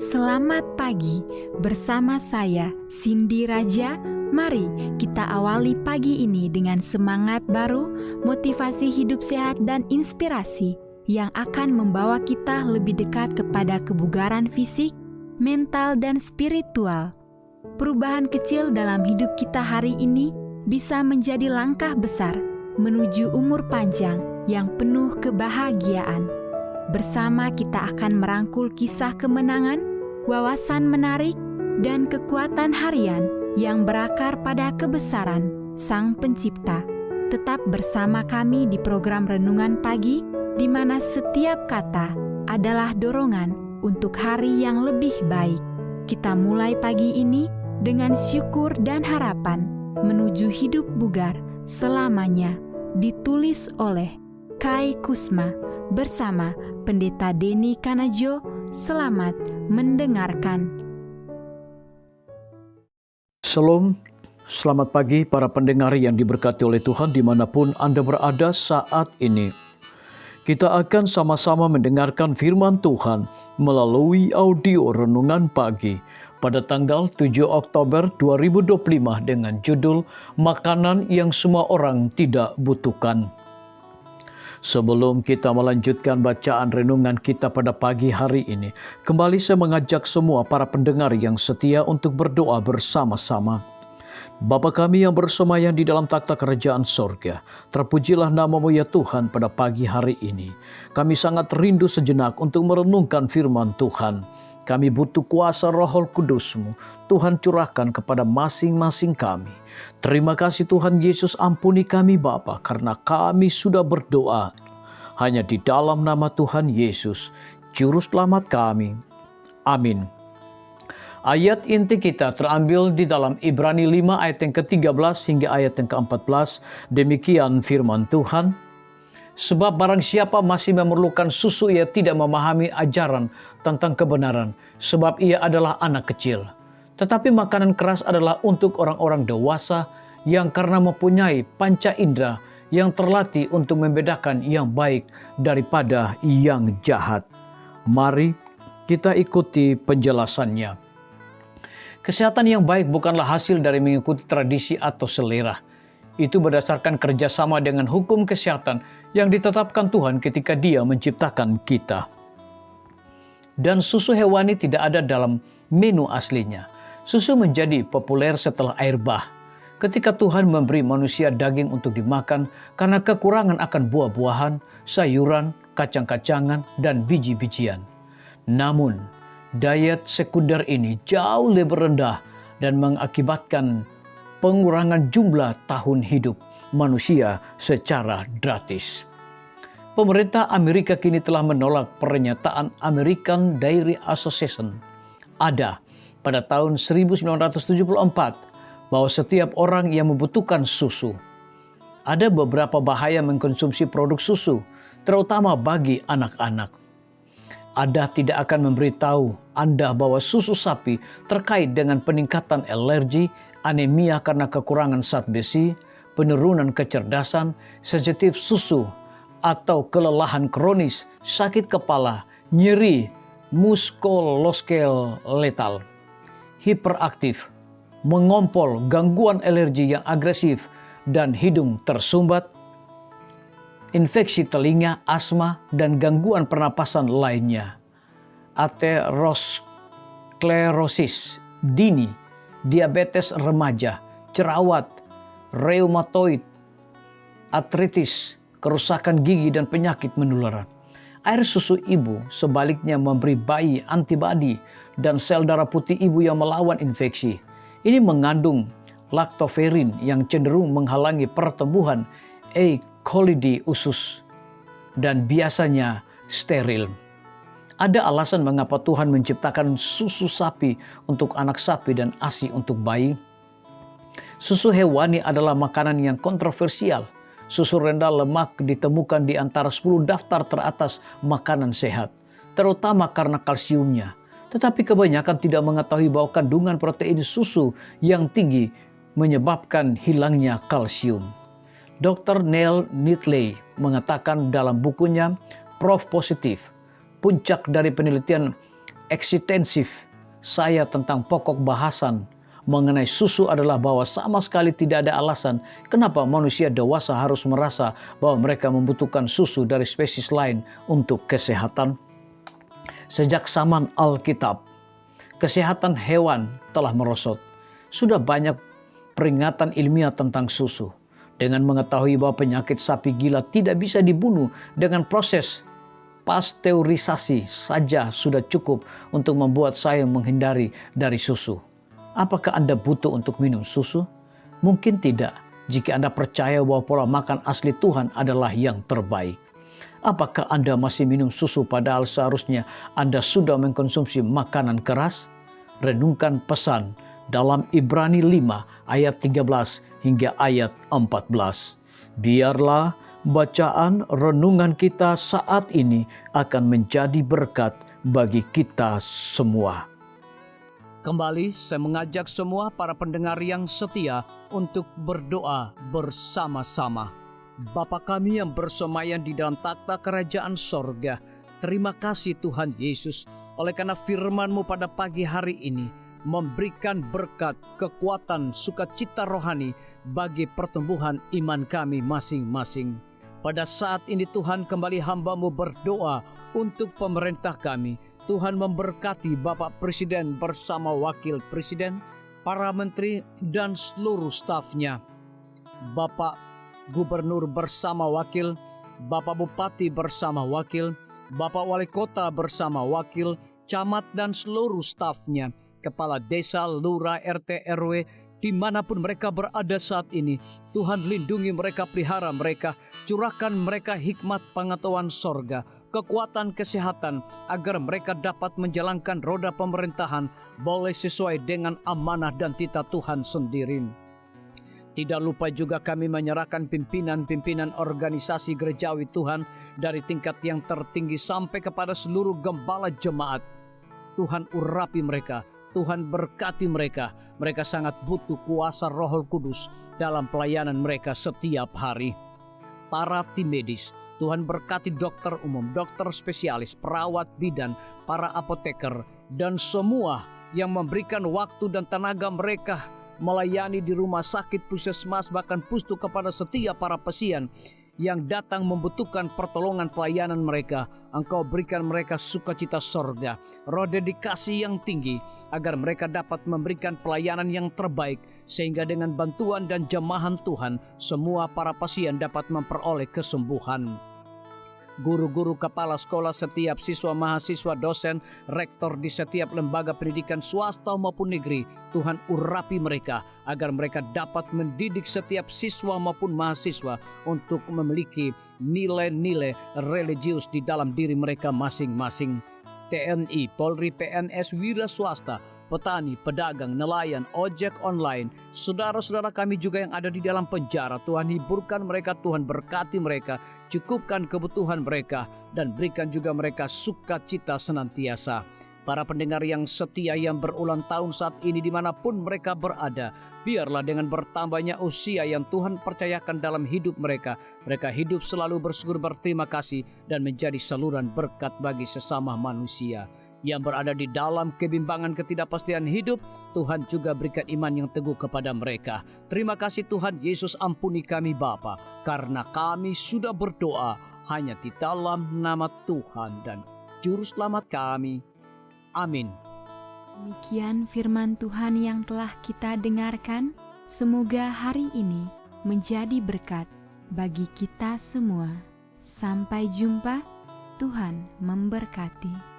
Selamat pagi bersama saya Cindy Raja. Mari kita awali pagi ini dengan semangat baru, motivasi hidup sehat dan inspirasi yang akan membawa kita lebih dekat kepada kebugaran fisik, mental dan spiritual. Perubahan kecil dalam hidup kita hari ini bisa menjadi langkah besar menuju umur panjang yang penuh kebahagiaan. Bersama kita akan merangkul kisah kemenangan, wawasan menarik, dan kekuatan harian yang berakar pada kebesaran Sang Pencipta. Tetap bersama kami di program Renungan Pagi, di mana setiap kata adalah dorongan untuk hari yang lebih baik. Kita mulai pagi ini dengan syukur dan harapan menuju hidup bugar selamanya. Ditulis oleh Kai Kusma bersama Pendeta Denny Kanajo. Selamat mendengarkan. Shalom, selamat pagi para pendengar yang diberkati oleh Tuhan dimanapun Anda berada saat ini. Kita akan sama-sama mendengarkan firman Tuhan melalui audio Renungan Pagi pada tanggal 7 Oktober 2025 dengan judul Makanan yang Semua Orang Tidak Butuhkan. Sebelum kita melanjutkan bacaan renungan kita pada pagi hari ini, kembali saya mengajak semua para pendengar yang setia untuk berdoa bersama-sama. Bapa kami yang bersemayam di dalam takhta kerajaan sorga, terpujilah nama-Mu ya Tuhan pada pagi hari ini. Kami sangat rindu sejenak untuk merenungkan firman Tuhan. Kami butuh kuasa Roh Kudus-Mu. Tuhan curahkan kepada masing-masing kami. Terima kasih Tuhan Yesus, ampuni kami Bapa, karena kami sudah berdoa hanya di dalam nama Tuhan Yesus, Juru Selamat kami. Amin. Ayat inti kita terambil di dalam Ibrani 5 ayat yang ke-13 hingga ayat yang ke-14. Demikian firman Tuhan. Sebab barang siapa masih memerlukan susu, ia tidak memahami ajaran tentang kebenaran, sebab ia adalah anak kecil. Tetapi makanan keras adalah untuk orang-orang dewasa yang karena mempunyai panca indera yang terlatih untuk membedakan yang baik daripada yang jahat. Mari kita ikuti penjelasannya. Kesehatan yang baik bukanlah hasil dari mengikuti tradisi atau selera. Itu berdasarkan kerjasama dengan hukum kesehatan yang ditetapkan Tuhan ketika Dia menciptakan kita. Dan susu hewani tidak ada dalam menu aslinya. Susu menjadi populer setelah air bah, ketika Tuhan memberi manusia daging untuk dimakan karena kekurangan akan buah-buahan, sayuran, kacang-kacangan, dan biji-bijian. Namun, diet sekunder ini jauh lebih rendah dan mengakibatkan pengurangan jumlah tahun hidup manusia secara drastis. Pemerintah Amerika kini telah menolak pernyataan American Dairy Association (ADA) pada tahun 1974 bahwa setiap orang yang membutuhkan susu. Ada beberapa bahaya mengkonsumsi produk susu, terutama bagi anak-anak. ADA tidak akan memberitahu Anda bahwa susu sapi terkait dengan peningkatan alergi, anemia karena kekurangan zat besi, penurunan kecerdasan, sensitif susu, atau kelelahan kronis, sakit kepala, nyeri, muskuloskeletal, hiperaktif, mengompol, gangguan alergi yang agresif, dan hidung tersumbat, infeksi telinga, asma, dan gangguan pernapasan lainnya, aterosklerosis dini, diabetes remaja, jerawat, reumatoid, artritis, kerusakan gigi, dan penyakit menular. Air susu ibu sebaliknya memberi bayi antibodi dan sel darah putih ibu yang melawan infeksi. Ini mengandung laktoferin yang cenderung menghalangi pertumbuhan E. coli di usus dan biasanya steril. Ada alasan mengapa Tuhan menciptakan susu sapi untuk anak sapi dan ASI untuk bayi. Susu hewani adalah makanan yang kontroversial. Susu rendah lemak ditemukan di antara 10 daftar teratas makanan sehat, terutama karena kalsiumnya. Tetapi kebanyakan tidak mengetahui bahwa kandungan protein susu yang tinggi menyebabkan hilangnya kalsium. Dr. Neil Nitley mengatakan dalam bukunya Proof Positive, puncak dari penelitian eksitensif saya tentang pokok bahasan mengenai susu adalah bahwa sama sekali tidak ada alasan kenapa manusia dewasa harus merasa bahwa mereka membutuhkan susu dari spesies lain untuk kesehatan. Sejak zaman Alkitab, kesehatan hewan telah merosot. Sudah banyak peringatan ilmiah tentang susu. Dengan mengetahui bahwa penyakit sapi gila tidak bisa dibunuh dengan proses pasteurisasi saja sudah cukup untuk membuat saya menghindari dari susu. Apakah Anda butuh untuk minum susu? Mungkin tidak, jika Anda percaya bahwa pola makan asli Tuhan adalah yang terbaik. Apakah Anda masih minum susu padahal seharusnya Anda sudah mengkonsumsi makanan keras? Renungkan pesan dalam Ibrani 5 ayat 13 hingga ayat 14. Biarlah bacaan renungan kita saat ini akan menjadi berkat bagi kita semua. Kembali saya mengajak semua para pendengar yang setia untuk berdoa bersama-sama. Bapa kami yang bersemayam di dalam takhta kerajaan sorga, terima kasih Tuhan Yesus oleh karena firman-Mu pada pagi hari ini memberikan berkat, kekuatan, sukacita rohani bagi pertumbuhan iman kami masing-masing. Pada saat ini Tuhan kembali hamba-Mu berdoa untuk pemerintah kami. Tuhan memberkati Bapak Presiden bersama Wakil Presiden, para menteri dan seluruh stafnya. Bapak Gubernur bersama wakil, Bapak Bupati bersama wakil, Bapak Wali Kota bersama wakil, camat dan seluruh stafnya, kepala desa, lurah, RT, RW, dimanapun mereka berada saat ini. Tuhan lindungi mereka, pelihara mereka, curahkan mereka hikmat pengetahuan sorga, kekuatan kesehatan, agar mereka dapat menjalankan roda pemerintahan boleh sesuai dengan amanah dan titah Tuhan sendiri. Tidak lupa juga kami menyerahkan pimpinan-pimpinan organisasi gerejawi Tuhan dari tingkat yang tertinggi sampai kepada seluruh gembala jemaat. Tuhan urapi mereka, Tuhan berkati mereka. Mereka sangat butuh kuasa Roh Kudus dalam pelayanan mereka setiap hari. Para tim medis, Tuhan berkati dokter umum, dokter spesialis, perawat bidan, para apoteker, dan semua yang memberikan waktu dan tenaga mereka melayani di rumah sakit, puskesmas, bahkan pustu kepada setiap para pasien yang datang membutuhkan pertolongan pelayanan mereka. Engkau berikan mereka sukacita sorga, roh dedikasi yang tinggi, agar mereka dapat memberikan pelayanan yang terbaik, sehingga dengan bantuan dan jamahan Tuhan, semua para pasien dapat memperoleh kesembuhan. Guru-guru, kepala sekolah, setiap siswa, mahasiswa, dosen, rektor di setiap lembaga pendidikan swasta maupun negeri, Tuhan urapi mereka agar mereka dapat mendidik setiap siswa maupun mahasiswa untuk memiliki nilai-nilai religius di dalam diri mereka masing-masing. TNI, Polri, PNS, wira swasta, petani, pedagang, nelayan, ojek online, saudara-saudara kami juga yang ada di dalam penjara, Tuhan hiburkan mereka, Tuhan berkati mereka, cukupkan kebutuhan mereka, dan berikan juga mereka sukacita senantiasa. Para pendengar yang setia yang berulang tahun saat ini dimanapun mereka berada, biarlah dengan bertambahnya usia yang Tuhan percayakan dalam hidup mereka, mereka hidup selalu bersyukur, berterima kasih, dan menjadi saluran berkat bagi sesama manusia. Yang berada di dalam kebimbangan ketidakpastian hidup, Tuhan juga berikan iman yang teguh kepada mereka. Terima kasih Tuhan Yesus, ampuni kami Bapa, karena kami sudah berdoa hanya di dalam nama Tuhan dan Juru Selamat kami. Amin. Demikian firman Tuhan yang telah kita dengarkan. Semoga hari ini menjadi berkat bagi kita semua. Sampai jumpa, Tuhan memberkati.